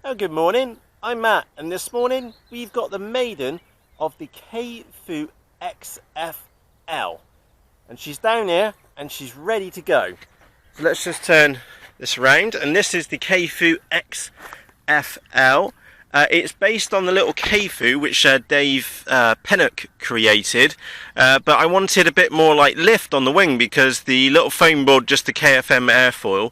Oh, good morning. I'm Matt, and this morning we've got the Maiden of the K-Fu-XFL, and she's down here and she's ready to go. So let's just turn this around, and this is the K-Fu-XFL. It's based on the little K-Fu which Dave Pennock created, but I wanted a bit more like lift on the wing because the little foam board, just the KFM airfoil,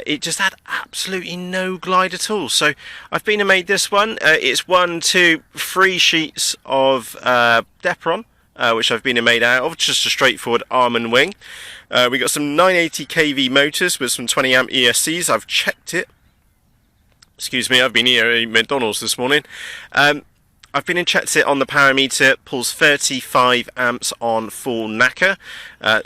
it just had absolutely no glide at all. So I've been and made this one. It's 1, 2, 3 sheets of Depron, which I've been and made out of, just a straightforward Armin wing. We got some 980 kV motors with some 20 amp ESCs. I've checked it. Excuse me, I've been here at McDonald's this morning. I've been and checked it on the power meter. It pulls 35 amps on full knacker,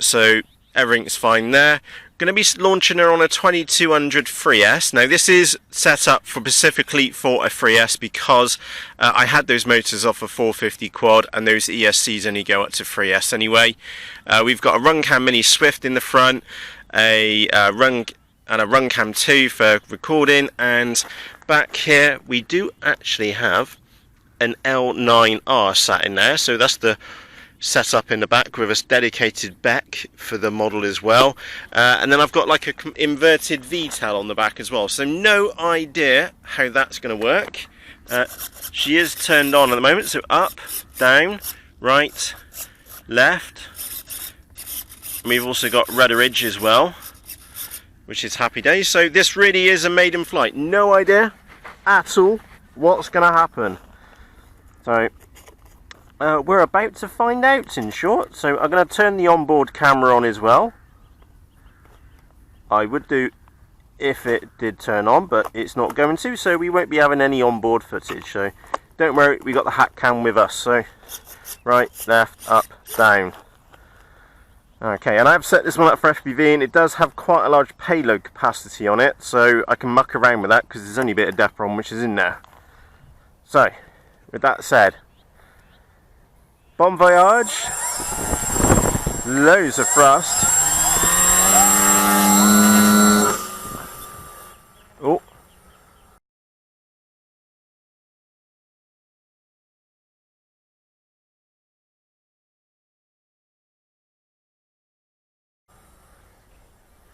so everything's fine there. Going to be launching her on a 2200 3S. Now this is set up specifically for a 3S because I had those motors off a 450 quad, and those ESCs only go up to 3S anyway. We've got a Runcam Mini Swift in the front, a Runcam 2 for recording, and back here we do actually have an L9R sat in there, so that's the set up in the back with a dedicated back for the model as well, and then I've got like a inverted V-tail on the back as well, so no idea how that's going to work. She is turned on at the moment, so up, down, right, left, and we've also got rudderage as well, which is happy days. So this really is a maiden flight. No idea at all what's going to happen. So we're about to find out, in short. So I'm going to turn the onboard camera on as well. I would do if it did turn on, but it's not going to, so we won't be having any onboard footage. So don't worry, we got the hat cam with us. So right, left, up, down. Okay, and I've set this one up for FPV, and it does have quite a large payload capacity on it, so I can muck around with that because there's only a bit of Depron which is in there. So, with that said, bon voyage, loads of thrust. Oh.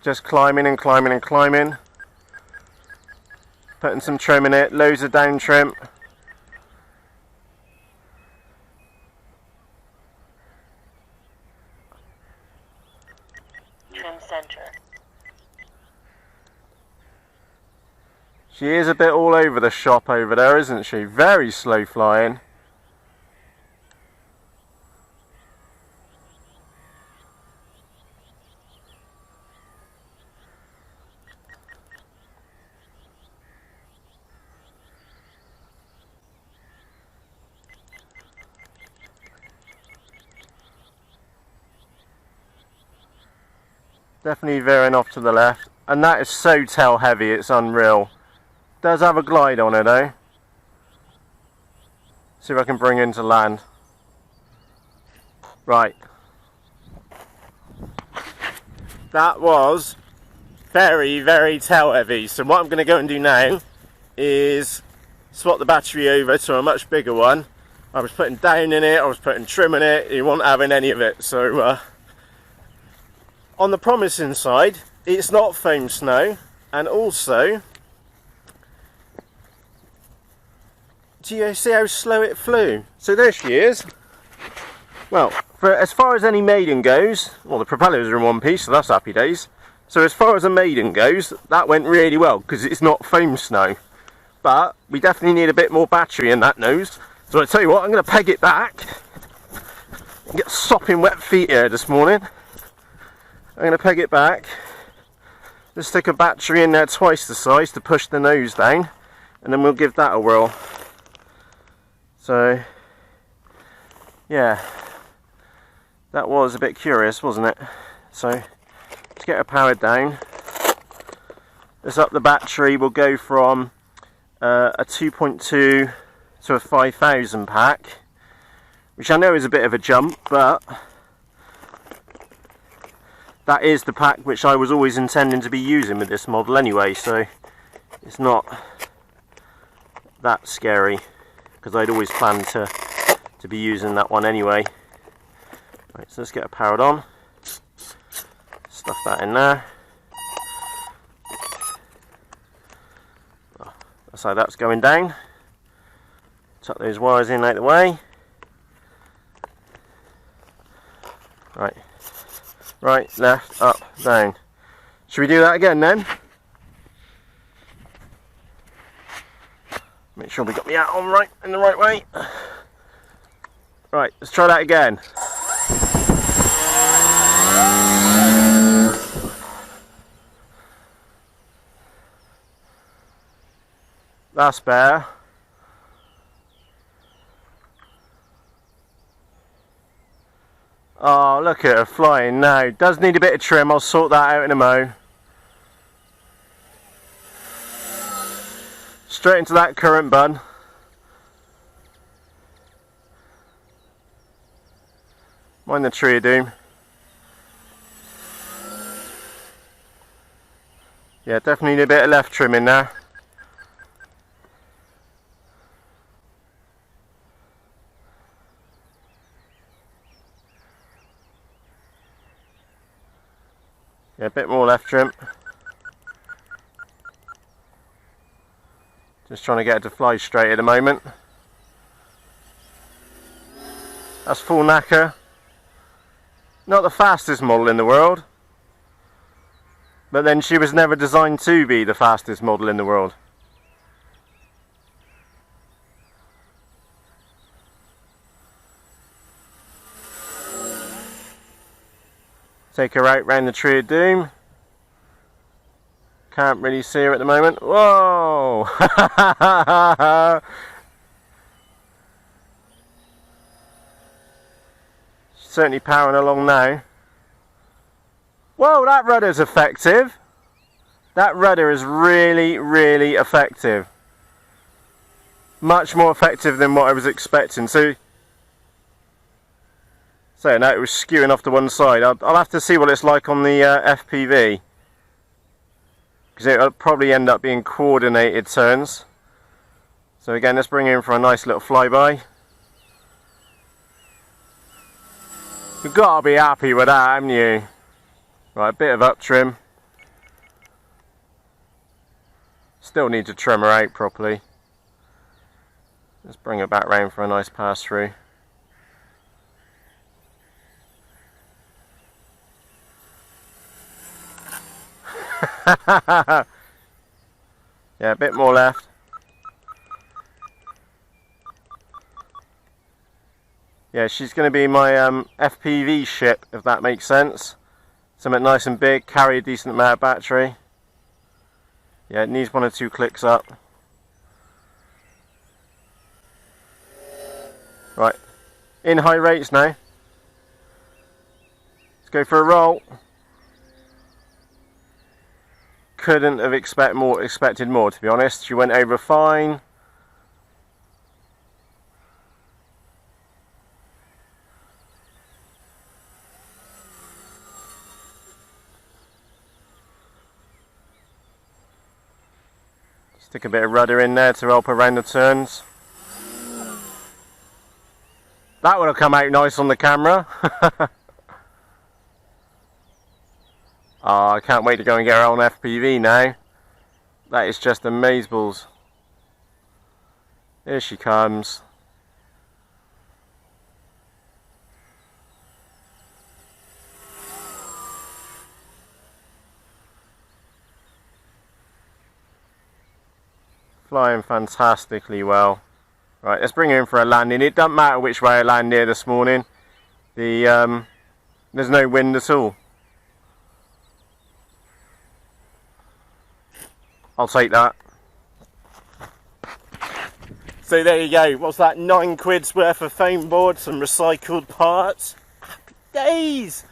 Just climbing and climbing and climbing. Putting some trim in it, loads of down trim. Trim center. She is a bit all over the shop over there, isn't she? Very slow flying. Definitely veering off to the left, and that is so tail heavy, it's unreal. Does have a glide on it though. See if I can bring into land. Right. That was very, very tail heavy. So what I'm going to go and do now is swap the battery over to a much bigger one. I was putting down in it, I was putting trim in it, you weren't having any of it. So on the promising side, it's not foam snow, and also, do you see how slow it flew? So there she is. Well, for as far as any Maiden goes, well, the propellers are in one piece, so that's happy days. So as far as a Maiden goes, that went really well because it's not foam snow. But we definitely need a bit more battery in that nose. So I tell you what, I'm going to peg it back. Get sopping wet feet here this morning. I'm going to peg it back. Just stick a battery in there twice the size to push the nose down, and then we'll give that a whirl. So yeah, that was a bit curious, wasn't it? So let's get her powered down. Let's up the battery. We'll go from a 2.2 to a 5000 pack, which I know is a bit of a jump, but that is the pack which I was always intending to be using with this model anyway, so it's not that scary, because I'd always planned to be using that one anyway. Right, so let's get it powered on. Stuff that in there. That's how that's going down. Tuck those wires in out the way. Right, left, up, down. Should we do that again then? Make sure we got the hat on right in the right way. Right, let's try that again. That's better. Oh, look at her flying now. Does need a bit of trim. I'll sort that out in a mo. Straight into that current bun. Mind the tree of doom. Yeah, definitely need a bit of left trim in there. Yeah, a bit more left trim. Just trying to get it to fly straight at the moment. That's full knacker. Not the fastest model in the world, but then she was never designed to be the fastest model in the world. Take her out round the tree of doom. Can't really see her at the moment. Whoa! She's certainly powering along now. Whoa, that rudder's effective. That rudder is really, really effective. Much more effective than what I was expecting. So now it was skewing off to one side. I'll have to see what it's like on the FPV, because it'll probably end up being coordinated turns. So again, let's bring her in for a nice little flyby. You've got to be happy with that, haven't you? Right, a bit of up trim. Still need to trim her out properly. Let's bring her back round for a nice pass through. Yeah, a bit more left. Yeah, she's going to be my FPV ship, if that makes sense. Something nice and big, carry a decent amount of battery. Yeah, it needs 1 or 2 clicks up. Right, in high rates now. Let's go for a roll. Couldn't have expected more, to be honest. She went over fine. Stick a bit of rudder in there to help her around the turns. That would have come out nice on the camera. Oh, I can't wait to go and get her on FPV now. That is just amazeballs. Here she comes. Flying fantastically well. Right, let's bring her in for a landing. It doesn't matter which way I land here this morning. There's no wind at all. I'll take that. So there you go. What's that? 9 quid's worth of foam board, some recycled parts. Happy days!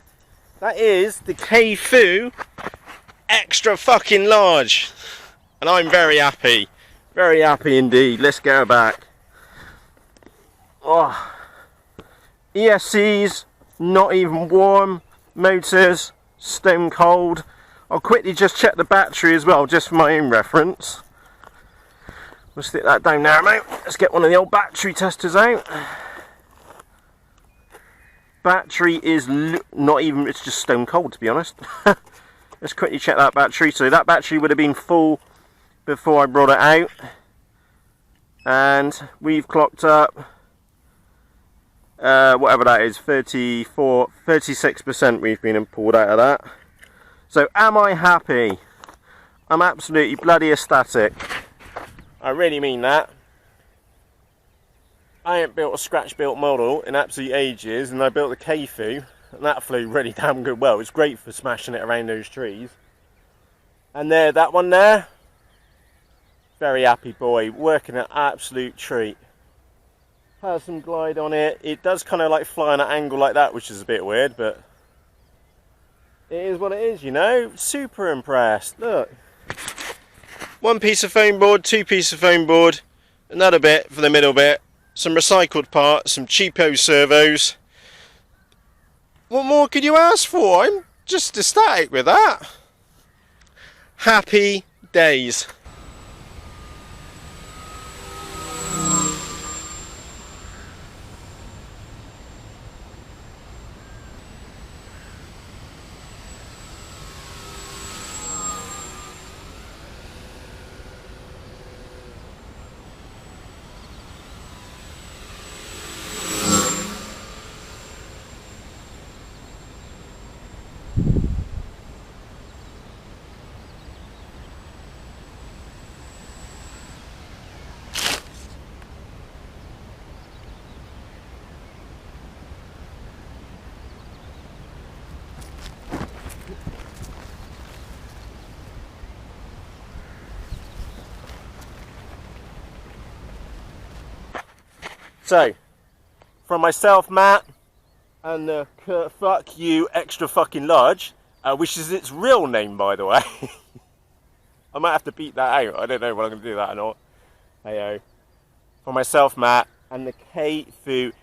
That is the K-Fu extra fucking large. And I'm very happy. Very happy indeed. Let's get her back. Oh. ESCs, not even warm. Motors, stone cold. I'll quickly just check the battery as well, just for my own reference. We'll stick that down there, mate. Let's get one of the old battery testers out. Battery is not even, it's just stone cold, to be honest. Let's quickly check that battery. So that battery would have been full before I brought it out. And we've clocked up, whatever that is, 36% we've been pulled out of that. So am I happy? I'm absolutely bloody ecstatic. I really mean that. I ain't built a scratch-built model in absolute ages, and I built the K-Fu, and that flew really damn good well. It's great for smashing it around those trees. And there, that one there, very happy boy, working an absolute treat. Has some glide on it. It does kind of like fly on an angle like that, which is a bit weird, but it is what it is, you know. Super impressed. Look. One piece of foam board, two pieces of foam board, another bit for the middle bit, some recycled parts, some cheapo servos. What more could you ask for? I'm just ecstatic with that. Happy days. So, from myself, Matt, and the fuck you extra fucking large, which is its real name, by the way. I might have to beat that out. I don't know whether I'm going to do that or not. Heyo. For myself, Matt, and the K-Fu-XFL,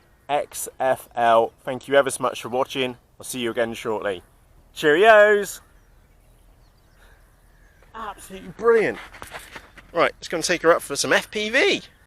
thank you ever so much for watching. I'll see you again shortly. Cheerios! Absolutely brilliant. Right, let's go and take her up for some FPV.